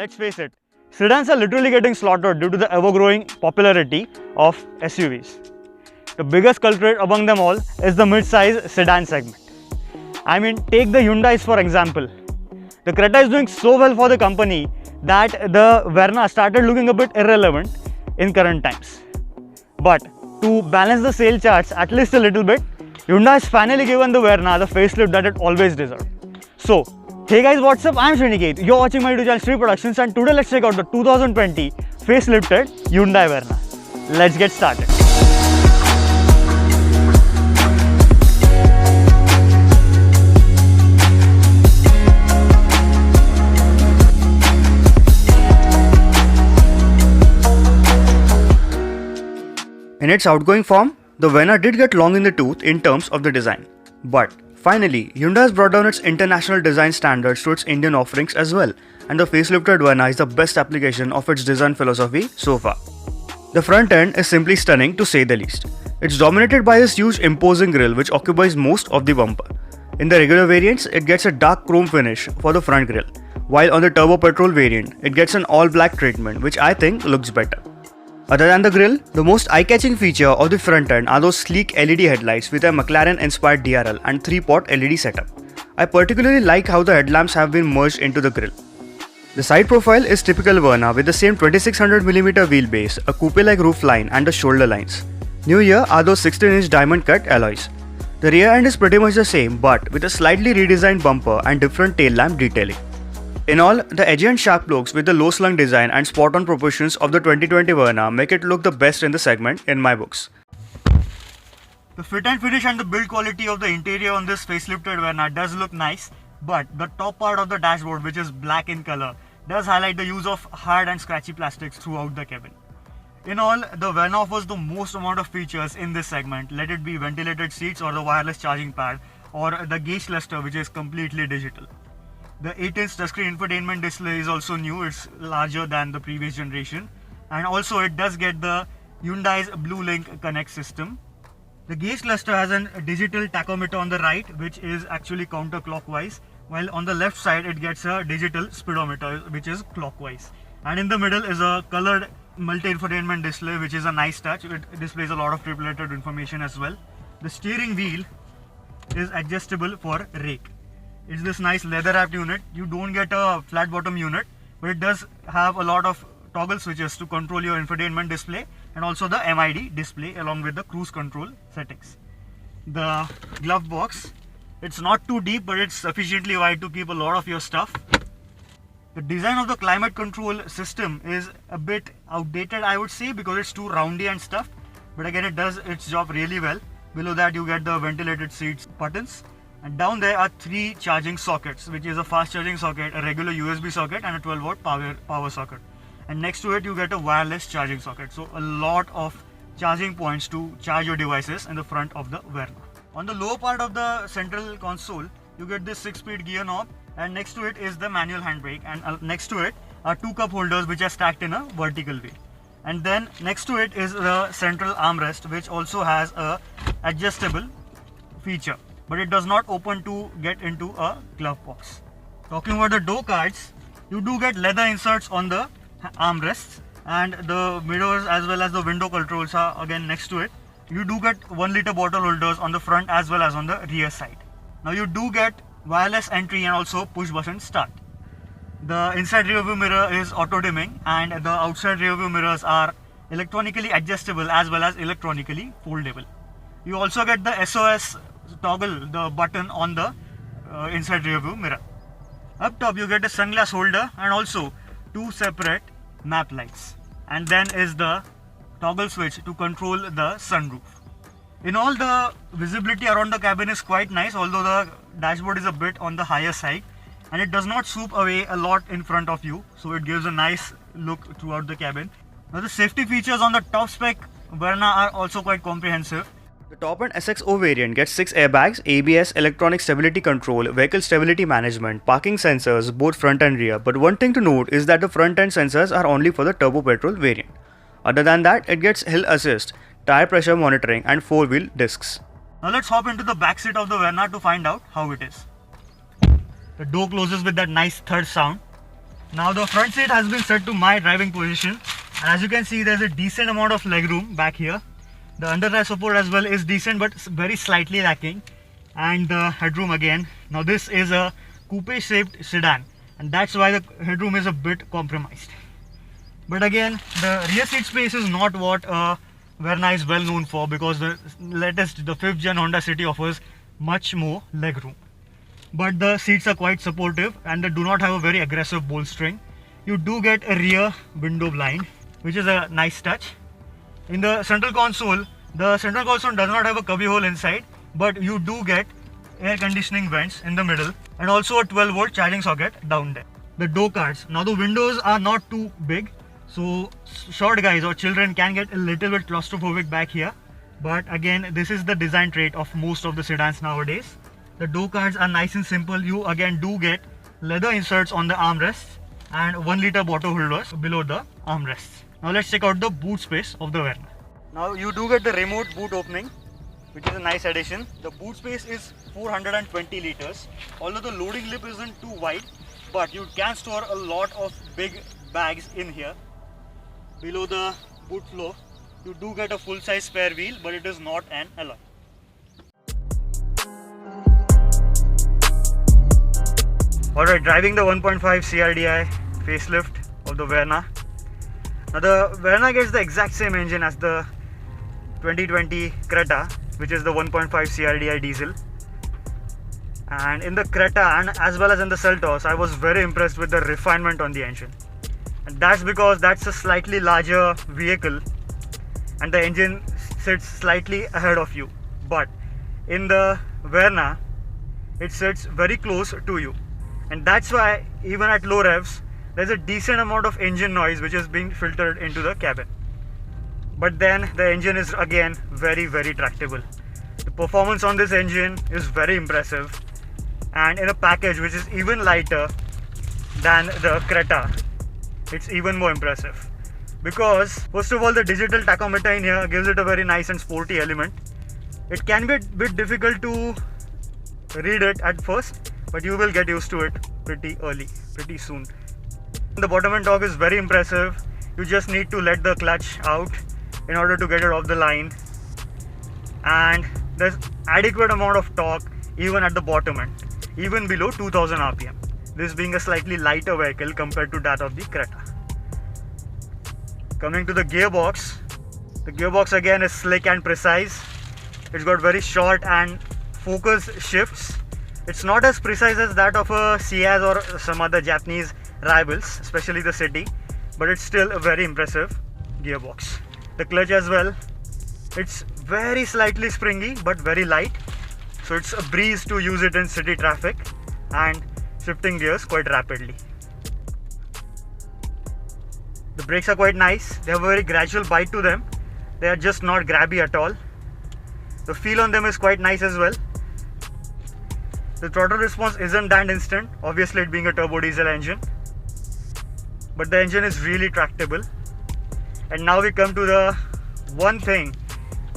Let's face it, sedans are literally getting slaughtered due to the ever-growing popularity of SUVs. The biggest culprit among them all is the mid-size sedan segment. I mean, take the Hyundais for example. The Creta is doing so well for the company that the Verna started looking a bit irrelevant in current times. But to balance the sale charts at least a little bit, Hyundai has finally given the Verna the facelift that it always deserved. So, hey guys, what's up? I'm Srinikeet. You're watching my YouTube channel Sri Productions, and today let's check out the 2020 facelifted Hyundai Verna. Let's get started. In its outgoing form, the Verna did get long in the tooth in terms of the design. But finally, Hyundai has brought down its international design standards to its Indian offerings as well, and the facelifted Verna is the best application of its design philosophy so far. The front end is simply stunning to say the least. It's dominated by this huge imposing grille which occupies most of the bumper. In the regular variants, it gets a dark chrome finish for the front grille, while on the Turbo Petrol variant, it gets an all-black treatment which I think looks better. Other than the grille, the most eye-catching feature of the front end are those sleek LED headlights with a McLaren-inspired DRL and 3-pot LED setup. I particularly like how the headlamps have been merged into the grille. The side profile is typical Verna with the same 2600mm wheelbase, a coupe-like roofline and the shoulder lines. New here are those 16-inch diamond-cut alloys. The rear end is pretty much the same but with a slightly redesigned bumper and different tail lamp detailing. In all, the edgy and sharp looks with the low slung design and spot on proportions of the 2020 Verna make it look the best in the segment in my books. The fit and finish and the build quality of the interior on this facelifted Verna does look nice, but the top part of the dashboard, which is black in color, does highlight the use of hard and scratchy plastics throughout the cabin. In all, the Verna offers the most amount of features in this segment, let it be ventilated seats or the wireless charging pad or the gauge cluster which is completely digital. The 8-inch touchscreen infotainment display is also new, it's larger than the previous generation, and also it does get the Hyundai's BlueLink Connect system. The gauge cluster has a digital tachometer on the right which is actually counterclockwise, while on the left side it gets a digital speedometer which is clockwise. And in the middle is a colored multi-infotainment display which is a nice touch, it displays a lot of tripleted information as well. The steering wheel is adjustable for rake. It's this nice leather wrapped unit. You don't get a flat bottom unit, but it does have a lot of toggle switches to control your infotainment display and also the MID display along with the cruise control settings. The glove box, it's not too deep but it's sufficiently wide to keep a lot of your stuff. The design of the climate control system is a bit outdated, I would say, because it's too roundy and stuff, but again it does its job really well. Below that you get the ventilated seats buttons. And down there are 3 charging sockets, which is a fast charging socket, a regular USB socket and a 12-watt power socket. And next to it you get a wireless charging socket. So a lot of charging points to charge your devices in the front of the Verna. On the lower part of the central console, you get this 6-speed gear knob, and next to it is the manual handbrake, and next to it are 2 cup holders which are stacked in a vertical way. And then next to it is the central armrest which also has a adjustable feature, but it does not open to get into a glove box. Talking about the door cards, you do get leather inserts on the armrests, and the mirrors as well as the window controls are again next to it. You do get 1-liter bottle holders on the front as well as on the rear side. Now you do get wireless entry and also push button start. The inside rear view mirror is auto dimming, and the outside rear view mirrors are electronically adjustable as well as electronically foldable. You also get the SOS toggle, the button on the inside rear view mirror. Up top you get a sunglass holder and also 2 separate map lights, and then is the toggle switch to control the sunroof. In all, the visibility around the cabin is quite nice, although the dashboard is a bit on the higher side and it does not swoop away a lot in front of you, so it gives a nice look throughout the cabin. Now the safety features on the top spec Verna are also quite comprehensive. The top-end SXO variant gets 6 airbags, ABS, electronic stability control, vehicle stability management, parking sensors, both front and rear. But one thing to note is that the front-end sensors are only for the Turbo Petrol variant. Other than that, it gets hill assist, tire pressure monitoring and 4-wheel discs. Now let's hop into the back seat of the Verna to find out how it is. The door closes with that nice thud sound. Now the front seat has been set to my driving position, and as you can see, there's a decent amount of legroom back here. The under-thigh support as well is decent but very slightly lacking, and the headroom again. Now this is a coupe shaped sedan, and that's why the headroom is a bit compromised. But again, the rear seat space is not what Verna is well known for, because the 5th gen Honda City offers much more legroom. But the seats are quite supportive and they do not have a very aggressive bolstering. You do get a rear window blind, which is a nice touch. In the central console does not have a cubby hole inside, but you do get air conditioning vents in the middle and also a 12-volt charging socket down there. The door cards. Now the windows are not too big, so short guys or children can get a little bit claustrophobic back here. But again, this is the design trait of most of the sedans nowadays. The door cards are nice and simple. You again do get leather inserts on the armrests and 1-liter bottle holders below the armrests. Now let's check out the boot space of the Verna. Now you do get the remote boot opening, which is a nice addition. The boot space is 420 liters. Although the loading lip isn't too wide, but you can store a lot of big bags in here. Below the boot floor, you do get a full-size spare wheel, but it is not an alloy. Alright, driving the 1.5 CRDI facelift of the Verna. Now the Verna gets the exact same engine as the 2020 Creta, which is the 1.5 CRDI diesel. And in the Creta and as well as in the Seltos, I was very impressed with the refinement on the engine. And that's because that's a slightly larger vehicle and the engine sits slightly ahead of you. But in the Verna, it sits very close to you. And that's why even at low revs, there's a decent amount of engine noise which is being filtered into the cabin. But then the engine is again very tractable. The performance on this engine is very impressive, and in a package which is even lighter than the Creta, it's even more impressive. Because first of all, the digital tachometer in here gives it a very nice and sporty element. It can be a bit difficult to read it at first, but you will get used to it pretty soon. The bottom end torque is very impressive. You just need to let the clutch out in order to get it off the line, and there's adequate amount of torque even at the bottom end, even below 2000 rpm, this being a slightly lighter vehicle compared to that of the Creta. Coming to the gearbox again is slick and precise. It's got very short and focused shifts. It's not as precise as that of a Ciaz or some other Japanese rivals, especially the City, but it's still a very impressive gearbox. The clutch as well, it's very slightly springy but very light, so it's a breeze to use it in city traffic and shifting gears quite rapidly. The brakes are quite nice. They have a very gradual bite to them. They are just not grabby at all. The feel on them is quite nice as well. The throttle response isn't that instant, obviously it being a turbo diesel engine, but the engine is really tractable. And now we come to the one thing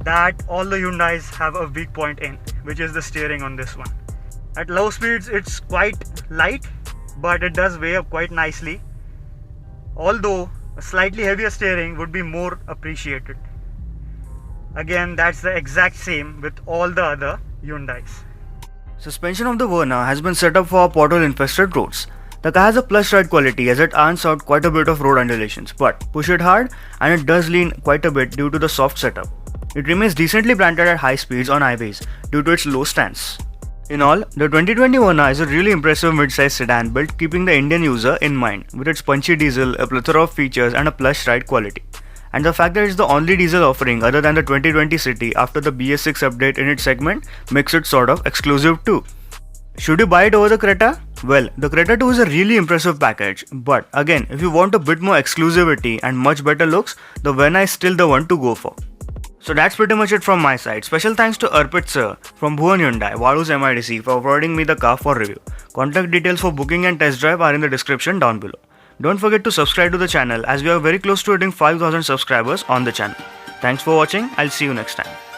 that all the Hyundais have a weak point in, which is the steering on this one. At low speeds it's quite light, but it does weigh up quite nicely, although a slightly heavier steering would be more appreciated. Again, that's the exact same with all the other Hyundais. Suspension of the Verna has been set up for pothole infested roads. The car has a plush ride quality as it irons out quite a bit of road undulations, but push it hard and it does lean quite a bit due to the soft setup. It remains decently planted at high speeds on highways due to its low stance. In all, the 2020 Verna is a really impressive mid-size sedan built keeping the Indian user in mind, with its punchy diesel, a plethora of features and a plush ride quality. And the fact that it's the only diesel offering other than the 2020 City after the BS6 update in its segment makes it sort of exclusive too. Should you buy it over the Creta? Well, the Creta 2 is a really impressive package, but again, if you want a bit more exclusivity and much better looks, the Verna is still the one to go for. So that's pretty much it from my side. Special thanks to Arpit sir from Bhuvan Hyundai, Vaduz MIDC for forwarding me the car for review. Contact details for booking and test drive are in the description down below. Don't forget to subscribe to the channel as we are very close to hitting 5,000 subscribers on the channel. Thanks for watching, I'll see you next time.